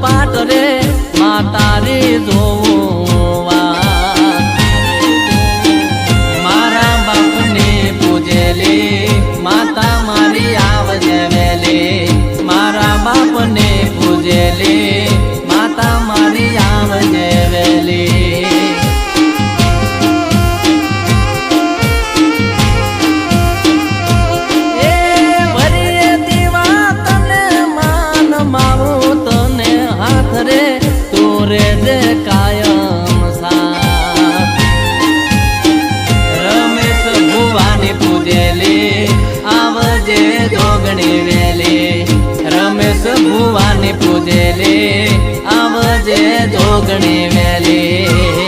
પાટ રે માતારી જોવા મારા બાપને પૂજેલી માતા મારી આવજે વેલી મારા બાપને પૂજેલી માતા મારી આવજે વેલી કાયમ સાથ રમેશ ભુવાની પૂજેલી આવજે જોગણી વેલી રમેશ ભુવાની પૂજેલી આવજે જોગણી વેલી